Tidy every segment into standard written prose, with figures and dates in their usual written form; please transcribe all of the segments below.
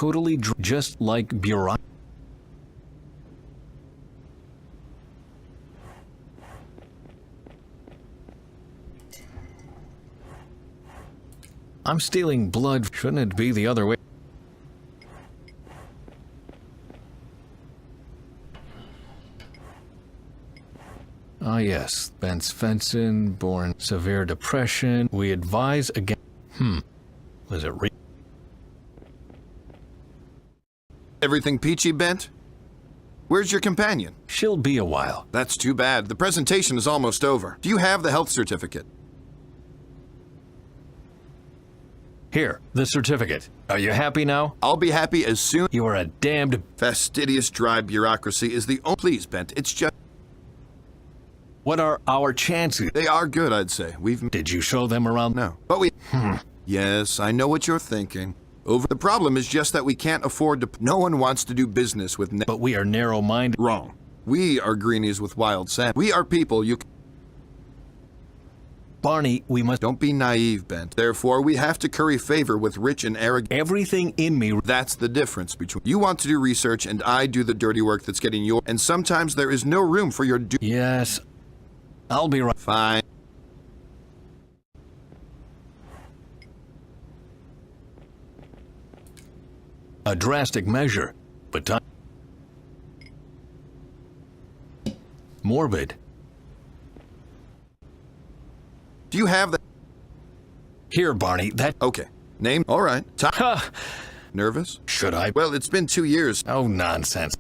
totally just like bureaucracy. I'm stealing blood. Shouldn't it be the other way? Ah yes, Ben Svensson, born severe depression. We advise against... Was it Everything peachy, Bent? Where's your companion? She'll be a while. That's too bad. The presentation is almost over. Do you have the health certificate? Here, the certificate. Are you happy now? I'll be happy as soon... You are a damned... Fastidious, dry bureaucracy is the only... Please, Bent, it's just... What are our chances? They are good, I'd say. Did you show them around? No. But we... Yes, I know what you're thinking. The problem is just that we can't afford to... No one wants to do business with... But we are narrow-minded. Wrong. We are greenies with wild sand. We are people you... Barney, we must... Don't be naive, Bent. Therefore, we have to curry favor with rich and arrogant... Everything in me... That's the difference between... You want to do research and I do the dirty work that's getting your... And sometimes there is no room for your... Yes. I'll be right. Fine. A drastic measure, but time... Morbid. Do you have the... Here, Barney, that... Okay. Name? All right. Nervous? Should I? Well, it's been 2 years. Oh, nonsense.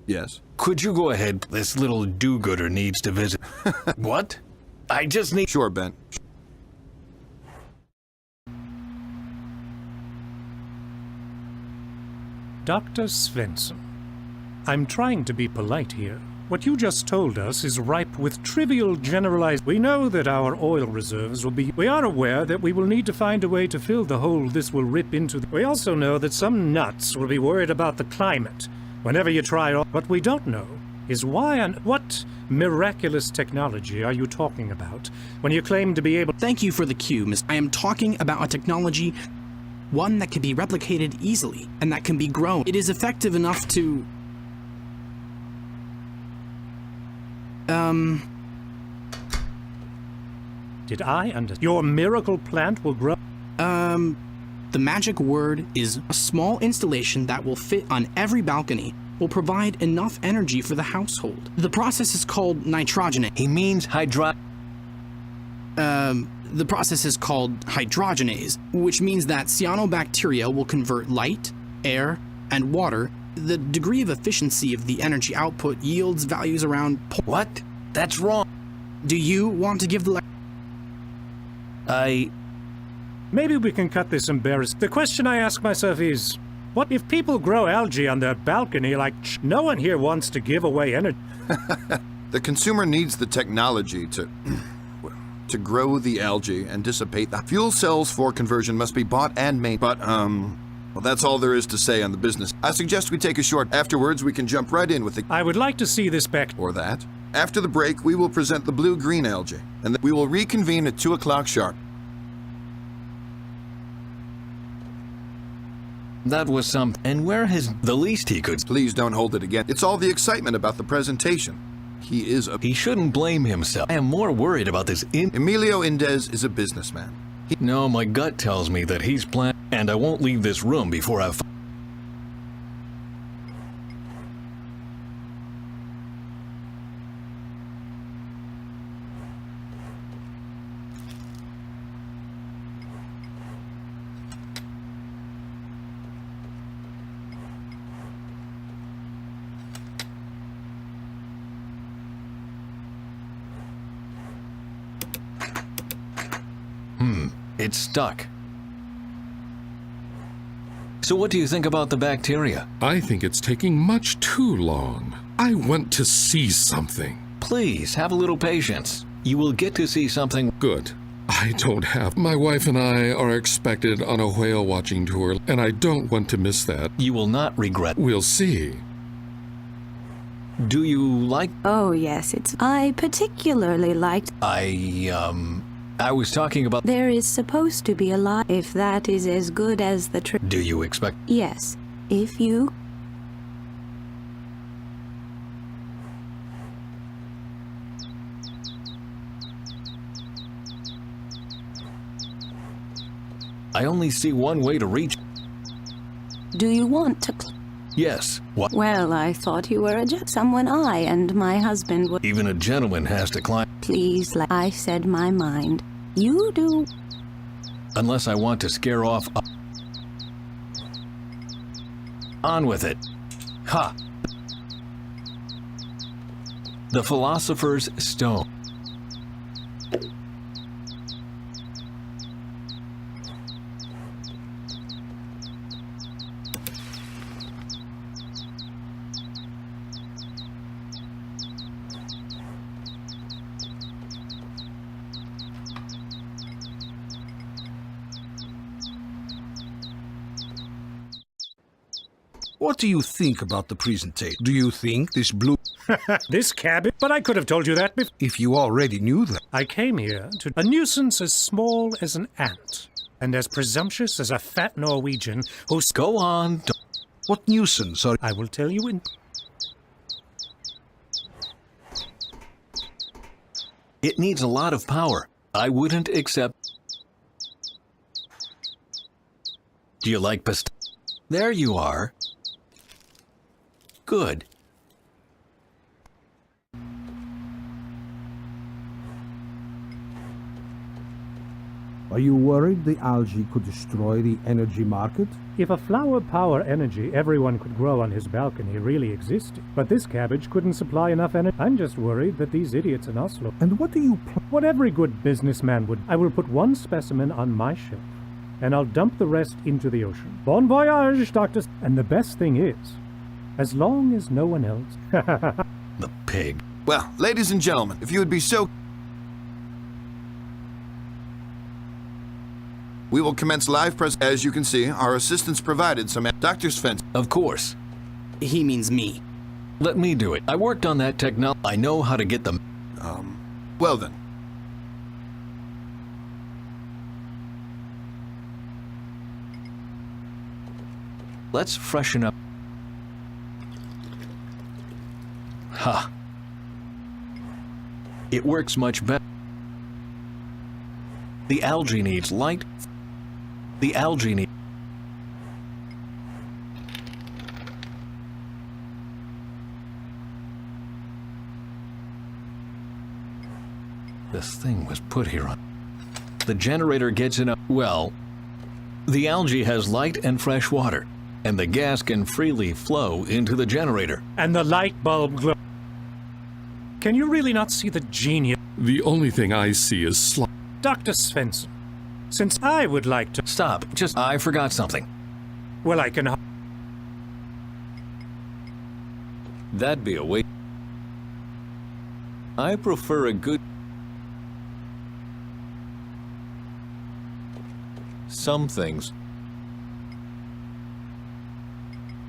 Yes. Could you go ahead? This little do-gooder needs to visit. What? I just need... Sure, Ben. Dr. Svensson, I'm trying to be polite here. What you just told us is ripe with trivial generalized... We know that our oil reserves will be... We are aware that we will need to find a way to fill the hole this will rip into... We also know that some nuts will be worried about the climate whenever you try... What we don't know is why and what miraculous technology are you talking about when you claim to be able... Thank you for the cue, Miss. I am talking about a technology, one that can be replicated easily and that can be grown. It is effective enough to... Did I understand? Your miracle plant will grow... The magic word is a small installation that will fit on every balcony, will provide enough energy for the household. The process is called nitrogenate. He means The process is called hydrogenase, which means that cyanobacteria will convert light, air, and water. The degree of efficiency of the energy output yields values around... What? That's wrong. Do you want to give the... Maybe we can cut this embarrassment. The question I ask myself is, what if people grow algae on their balcony like... No one here wants to give away energy. The consumer needs the technology to grow the algae and dissipate the... Fuel cells for conversion must be bought and made. But, well, that's all there is to say on the business. I suggest we take a short... Afterwards, we can jump right in with the... I would like to see this back... Or that. After the break, we will present the blue-green algae, and we will reconvene at 2 o'clock sharp. That was something. And where has the least he could... Please don't hold it again. It's all the excitement about the presentation. He is a... He shouldn't blame himself. I am more worried about this Emilio Indez is a businessman. No, my gut tells me that he's planned, and I won't leave this room before I've... It's stuck. So what do you think about the bacteria? I think it's taking much too long. I want to see something. Please, have a little patience. You will get to see something. Good. I don't have. My wife and I are expected on a whale watching tour, and I don't want to miss that. You will not regret. We'll see. Do you like... Oh, yes, I particularly liked... I was talking about... There is supposed to be a lot, if that is as good as the trick. Do you expect... Yes, if you... I only see one way to reach... Do you want to... Yes. What? Well, I thought you were someone I and my husband would... Even a gentleman has to climb... Please, like I said my mind. You do... Unless I want to scare off... On with it. Ha! The Philosopher's Stone. What do you think about the presentation? Do you think this blue... This cabbage? But I could have told you that before. If you already knew that. I came here to... A nuisance as small as an ant, and as presumptuous as a fat Norwegian who's... Go on. What nuisance are... I will tell you in... It needs a lot of power. I wouldn't accept... Do you like past... There you are. Good. Are you worried the algae could destroy the energy market? If a flower power energy everyone could grow on his balcony really existed, but this cabbage couldn't supply enough energy. I'm just worried that these idiots in Oslo... And what do you... What every good businessman would... I will put one specimen on my shelf, and I'll dump the rest into the ocean. Bon voyage, Doctor... And the best thing is, as long as no one else... The pig. Well, ladies and gentlemen, if you would be so... We will commence live press. As you can see, our assistants provided some... Dr. Svensson. Of course. He means me. Let me do it. I worked on that technology. I know how to get them. Well then. Let's freshen up. Ha. It works much better. The algae needs light. The algae needs... This thing was put here on... The generator gets enough... Well, the algae has light and fresh water, and the gas can freely flow into the generator. And the light bulb glow... Can you really not see the genius? The only thing I see is slime. Dr. Svensson, since I would like to... Stop. Just... I forgot something. Well, I can... That'd be a waste. I prefer a good... Some things.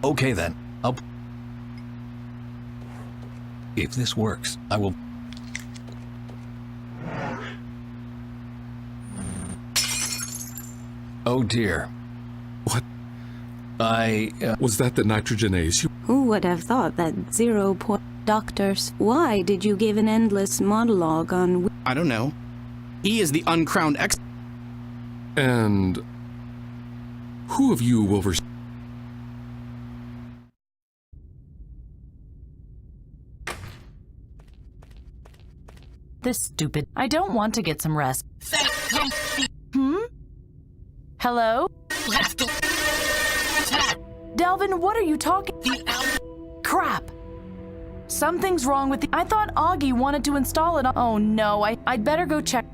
Okay then, I'll... If this works, I will... Oh dear. What? Was that the nitrogenase? Who would have thought that 0. Doctors, why did you give an endless monologue on... I don't know. He is the uncrowned ex... And... Who of you will... This stupid... I don't want to get some rest. Hello? Delvin, what are you talking... Crap! Something's wrong with the... I thought Augie wanted to install it on... Oh no, I'd better go check...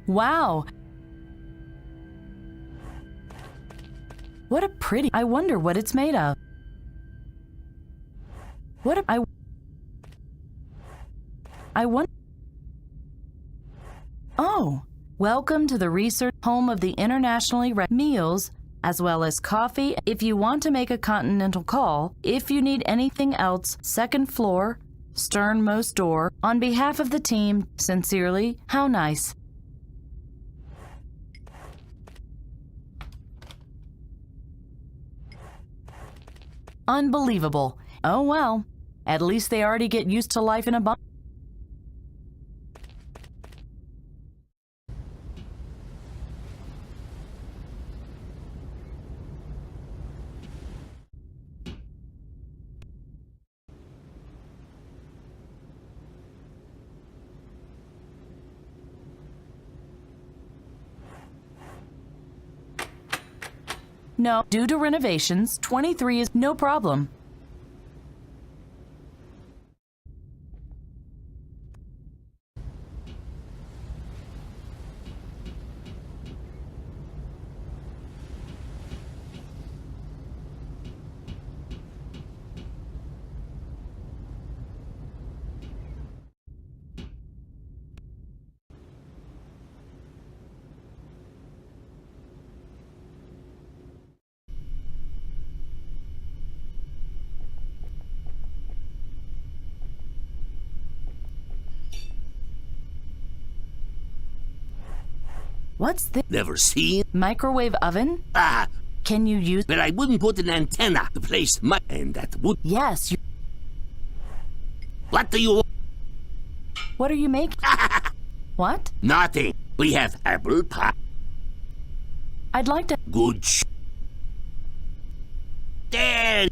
Wow! What a pretty... I wonder what it's made of. What a... I want... Oh! Welcome to the research home of the internationally meals. as well as coffee. If you want to make a continental call, if you need anything else, second floor, sternmost door. On behalf of the team, sincerely, how nice. Unbelievable. Oh well, at least they already get used to life in a bunker. No, due to renovations, 23 is no problem. What's this? Never seen? Microwave oven? Ah, Can you use? but I wouldn't put an antenna to place my... And that would... Yes. What do you... What are you making? What? Nothing. We have apple pie. I'd like to. Good Then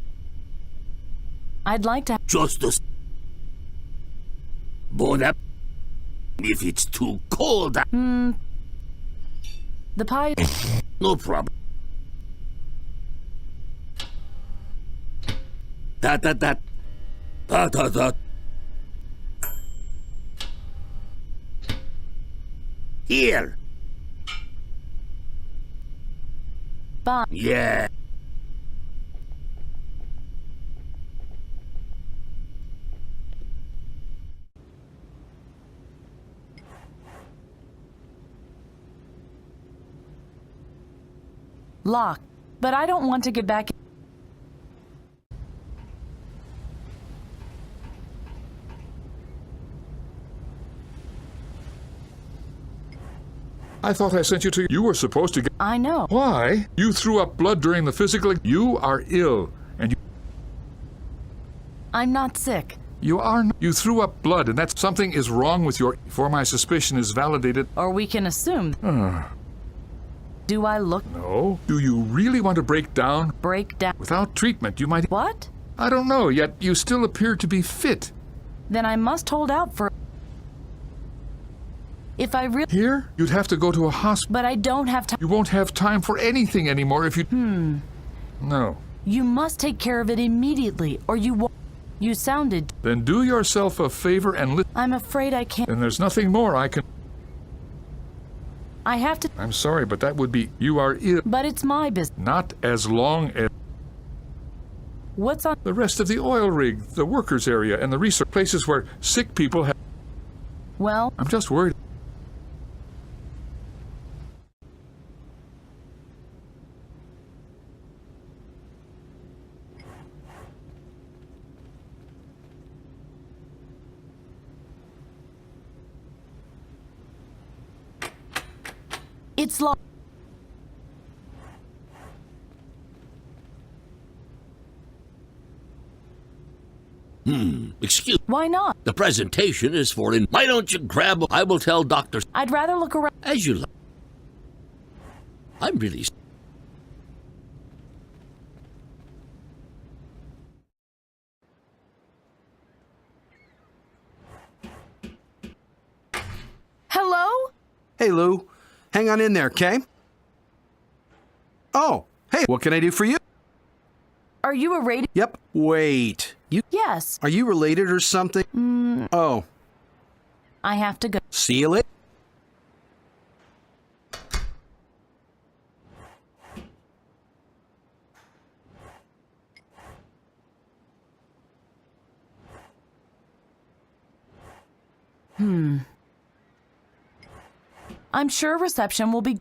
I'd like to. just the... Bon app. If it's too cold, The pie. no problem. Da. Here. Bye. Yeah. Lock. But I don't want to get back. I thought I sent you to... You were supposed to get... I know. Why? You threw up blood during the physical... You are ill, and I'm not sick. you are... You threw up blood, and that something is wrong with your... For my suspicion is validated... Or we can assume. Do I look? No. Do you really want to break down? Break down. Without treatment, you might... What? I don't know, yet you still appear to be fit. Then I must hold out for. If I really. Here? You'd have to go to a hospital. But I don't have time. You won't have time for anything anymore if you... No. You must take care of it immediately, or you won't. You sounded. Then do yourself a favor and I'm afraid I can't. Then there's nothing more I can... I have to. I'm sorry, but that would be... You are ill. But it's my business. Not as long as... What's on? The rest of the oil rig, the workers area, and the research places where sick people have... Well. I'm just worried. It's locked. Excuse... Why not? The presentation is for in... Why don't you grab... I will tell Dr. I'd rather look around. As you like. I'm really... Hello? Hey, Lou. Hang on in there, okay? Oh, hey, what can I do for you? Are you a radio? Yep. Wait. Yes. Are you related or something? Oh. I have to go. See you later. I'm sure reception will be.